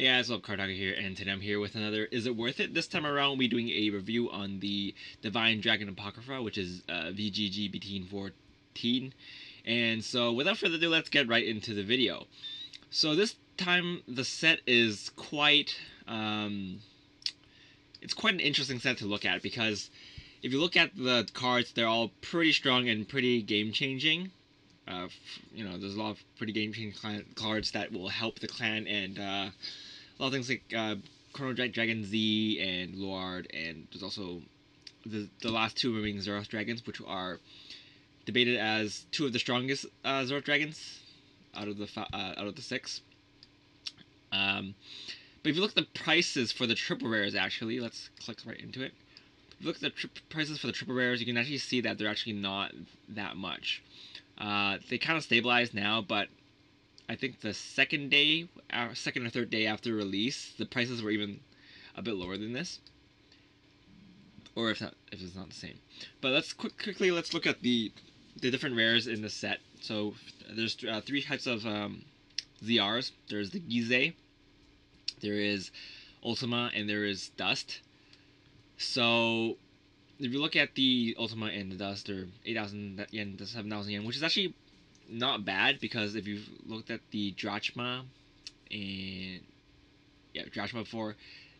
Hey guys, what's up, Cardhacker here, and today I'm here with another Is It Worth It? This time around, we'll be doing a review on the Divine Dragon Apocrypha, which is VGG-14. And so, without further ado, let's get right into the video. So this time, the set is it's quite an interesting set to look at, because if you look at the cards, they're all pretty strong and pretty game-changing. There's a lot of pretty game-changing cards that will help the clan, and a lot of things like Chrono Dragon Z and Lord, and there's also the last two remaining Zoroark dragons, which are debated as two of the strongest Zoroark dragons out of the six. But if you look at the prices for the triple rares, actually, let's click right into it. If you look at the prices for the triple rares, you can actually see that they're actually not that much. They kind of stabilized now, but I think the second or third day after release, the prices were even a bit lower than this, or if it's not the same. But let's quickly look at the different rares in the set. So there's three types of ZRs. There's the Gize, there is Ultima, and there is Dust. So if you look at the Ultima and the Dust, they're 8,000 yen to 7,000 yen, which is actually not bad, because if you've looked at the Drachma Drachma before,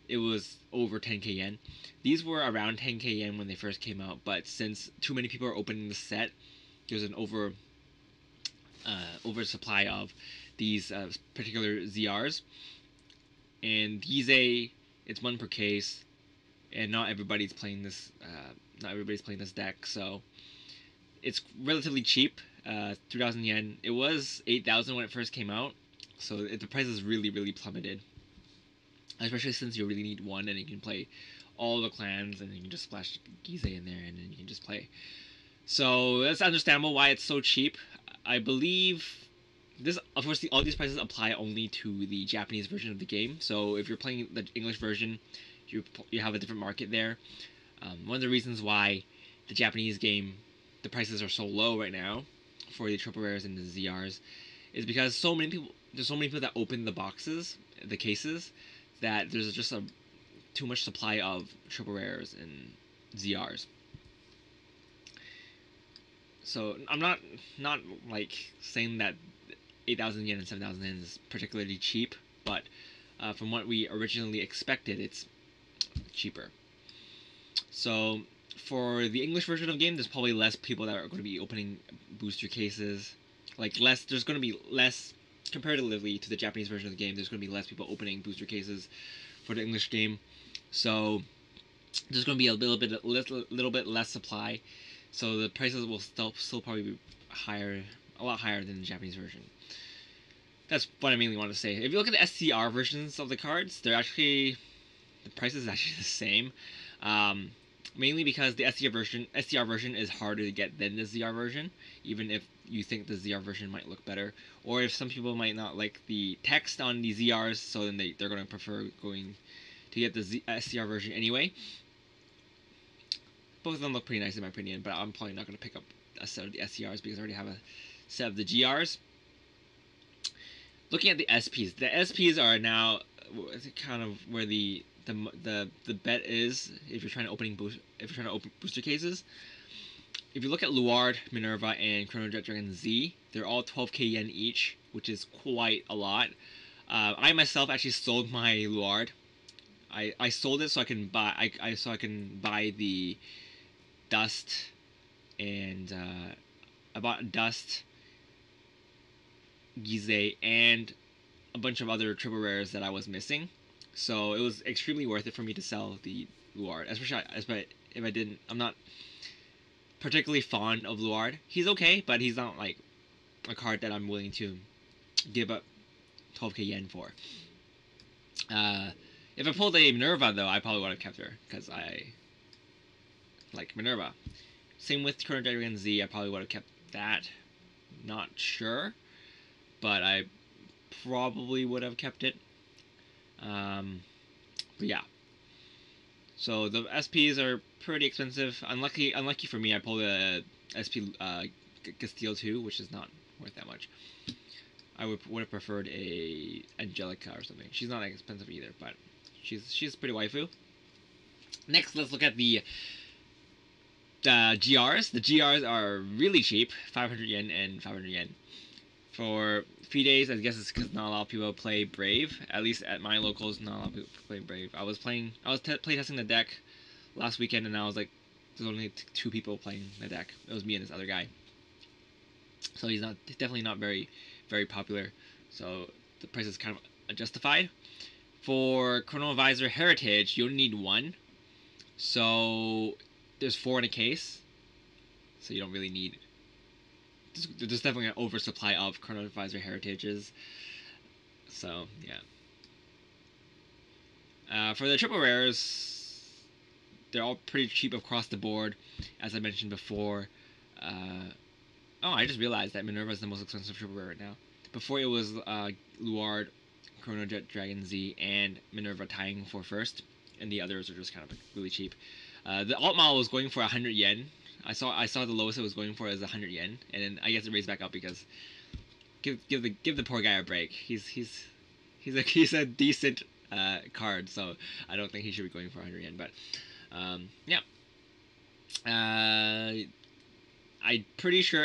it was over 10k yen. These were around 10k yen when they first came out, but since too many people are opening the set, there's an oversupply of these particular ZRs. And Gize, it's one per case, and not everybody's playing this. Not everybody's playing this deck, so it's relatively cheap. 3,000 yen. It was 8,000 when it first came out, so the price has really plummeted. Especially since you really need one, and you can play all the clans, and you can just splash Gize in there, and then you can just play. So that's understandable why it's so cheap. I believe this, of course, all these prices apply only to the Japanese version of the game. So if you're playing the English version, you have a different market there. One of the reasons why the Japanese game, the prices are so low right now for the triple rares and the ZRs, is because there's so many people that open the boxes, the cases, that there's just too much supply of triple rares and ZRs. So I'm not like saying that 8,000 yen and 7,000 yen is particularly cheap, but from what we originally expected, it's cheaper. So for the English version of the game, there's probably less people that are going to be opening booster cases. There's going to be less comparatively to the Japanese version of the game. There's going to be less people opening booster cases for the English game. So there's going to be a little bit less supply. So the prices will still probably be higher, a lot higher than the Japanese version. That's what I mainly want to say. If you look at the SCR versions of the cards, the price is actually the same. Mainly because the SCR version is harder to get than the ZR version, even if you think the ZR version might look better, or if some people might not like the text on the ZRs, so then they're going to prefer going to get the SCR version anyway. Both of them look pretty nice in my opinion, but I'm probably not going to pick up a set of the SCRs because I already have a set of the GRs. Looking at the SPs are now kind of where the bet is if you're trying to open booster cases. If you look at Luard, Minerva, and Chrono Dragon Z, they're all 12k yen each, which is quite a lot. I myself actually sold my Luard. I sold it so I can buy the Dust, and I bought Dust, Gize, and a bunch of other triple rares that I was missing. So it was extremely worth it for me to sell the Luard, especially if I didn't. I'm not particularly fond of Luard. He's okay, but he's not like a card that I'm willing to give up 12k yen for. If I pulled a Minerva, though, I probably would have kept her, because I like Minerva. Same with Chrono Dragon Z, I probably would have kept that. Not sure, but I probably would have kept it. But yeah. So the SPs are pretty expensive. Unlucky for me, I pulled a SP Castile 2, which is not worth that much. I would have preferred a Angelica or something. She's not expensive either, but she's pretty waifu. Next, let's look at the GRs. The GRs are really cheap, 500 yen and 500 yen. For 3 days, I guess it's because not a lot of people play Brave. At least at my locals, not a lot of people play Brave. I was play testing the deck last weekend, and I was like, there's only 2 people playing the deck. It was me and this other guy. So he's definitely not very, very popular. So the price is kind of justified. For Chronovisor Heritage, you only need 1. So there's 4 in a case. So you don't really need. There's definitely an oversupply of Chronovisor Heritages. So yeah. For the triple rares, they're all pretty cheap across the board, as I mentioned before. Oh, I just realized that Minerva is the most expensive triple rare right now. Before it was Luard, Chronojet, Dragon Z, and Minerva tying for first, and the others are just kind of really cheap. The alt model was going for 100 yen. I saw the lowest it was going for is 100 yen, and then I guess it raised back up because give the poor guy a break. He's a decent card, so I don't think he should be going for 100 yen. But yeah. I'm pretty sure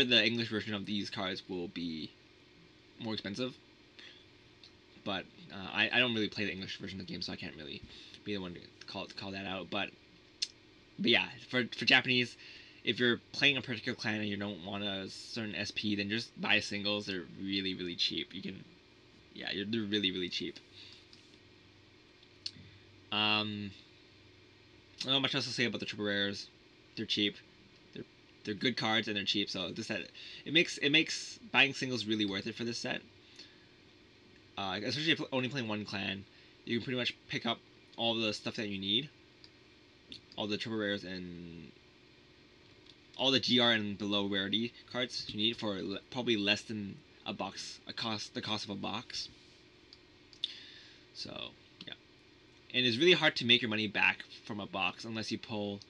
the English version of these cards will be more expensive, but I don't really play the English version of the game, so I can't really be the one to call that out. But yeah, for Japanese, if you're playing a particular clan and you don't want a certain SP, then just buy singles. They're really, really cheap. You can, yeah, they're really, really cheap. Not much else to say about the triple rares. They're cheap. They're good cards and they're cheap. So this set, it makes buying singles really worth it for this set. Especially if only playing one clan, you can pretty much pick up all the stuff that you need, all the triple rares and all the GR and below rarity cards you need for probably less than the cost of a box. So yeah, and it's really hard to make your money back from a box unless you pull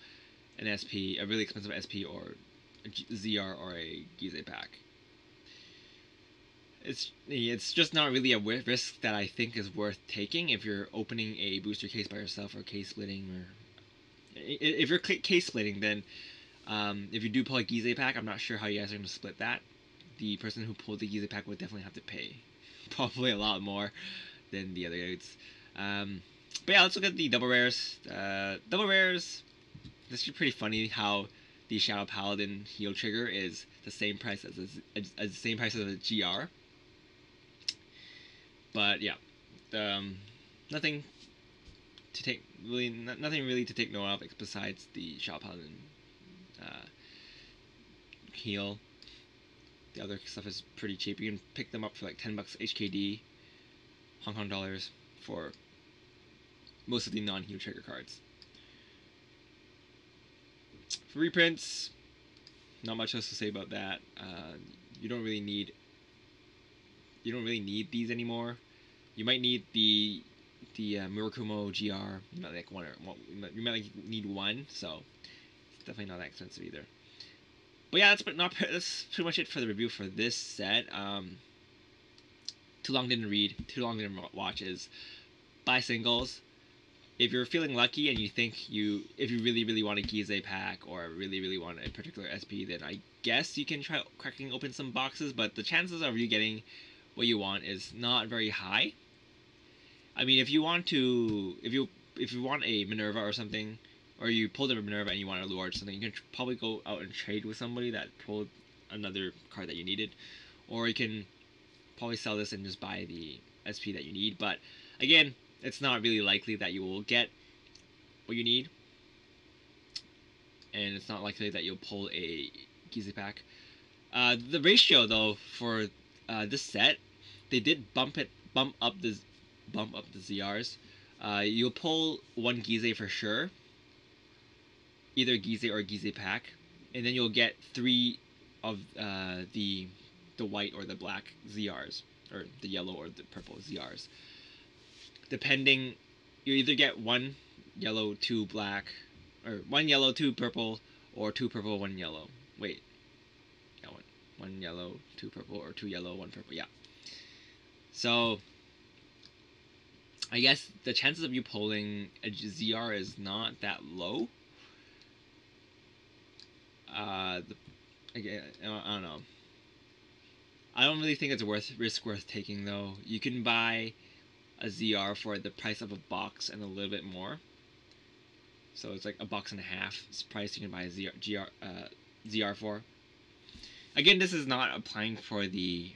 an SP, a really expensive SP, or a ZR or a Gize pack. It's just not really a risk that I think is worth taking if you're opening a booster case by yourself or case splitting, or if you're case splitting, then if you do pull a Gize pack, I'm not sure how you guys are going to split that. The person who pulled the Gize pack would definitely have to pay probably a lot more than the other dudes. But yeah, let's look at the double rares. Double rares, this is pretty funny how the Shadow Paladin heal trigger is the same price as the same price as a GR. But yeah, nothing to take nothing really to take note of besides the Shadow Paladin heal. The other stuff is pretty cheap. You can pick them up for like $10 HKD, Hong Kong dollars, for most of the non-heal trigger cards. For reprints, not much else to say about that. You don't really need these anymore. You might need the Murakumo GR. You might like need 1, so it's definitely not that expensive either. But yeah, that's pretty much it for the review for this set. Too long didn't read, too long didn't watch is buy singles. If you're feeling lucky and you think if you really, really want a Gize pack or really, really want a particular SP, then I guess you can try cracking open some boxes, but the chances of you getting what you want is not very high. I mean, if you want a Minerva or something, or you pulled a Minerva and you want a Luard or something, you can probably go out and trade with somebody that pulled another card that you needed, or you can probably sell this and just buy the SP that you need. But again, it's not really likely that you will get what you need, and it's not likely that you'll pull a Gize pack. The ratio though for this set, they did bump up the ZRs. You'll pull 1 Gize for sure, either Gize or Gize pack, and then you'll get 3 of the white or the black ZRs, or the yellow or the purple ZRs. Depending, you either get 1 yellow, 2 black, or 1 yellow, 2 purple, or 2 purple, 1 yellow. Wait, that one. 1 yellow, 2 purple, or 2 yellow, 1 purple. Yeah. So I guess the chances of you pulling a ZR is not that low. Again, I don't know. I don't really think it's worth taking though. You can buy a ZR for the price of a box and a little bit more. So it's like a box and a half price you can buy a ZR for. Again, this is not applying for the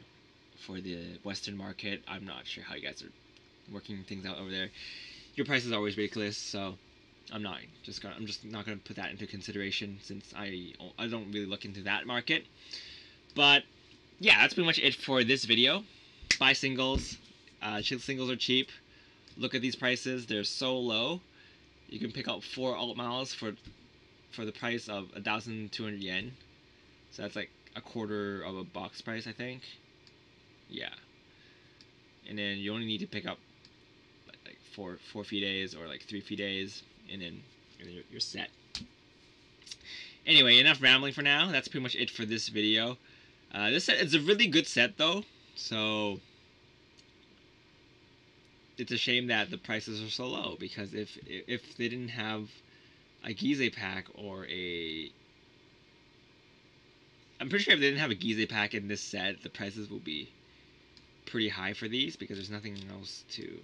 Western market. I'm not sure how you guys are working things out over there. Your price is always ridiculous, so I'm just not gonna put that into consideration since I don't really look into that market. But yeah, that's pretty much it for this video. Buy singles. Singles are cheap. Look at these prices; they're so low. You can pick up 4 alt miles for the price of 1,200 yen. So that's like a quarter of a box price, I think. Yeah. And then you only need to pick up like 4 FIDEs or like 3 FIDEs, and then you're set. Anyway, enough rambling for now. That's pretty much it for this video. This set is a really good set though, so it's a shame that the prices are so low, because if they didn't have a Gize pack or I'm pretty sure if they didn't have a Gize pack in this set, the prices will be pretty high for these, because there's nothing else to...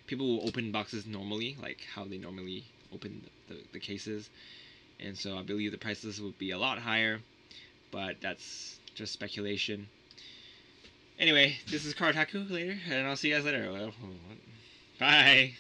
People will open boxes normally, like how they normally open the cases, and so I believe the prices would be a lot higher, but that's just speculation. Anyway, this is Karataku later, and I'll see you guys later. Bye!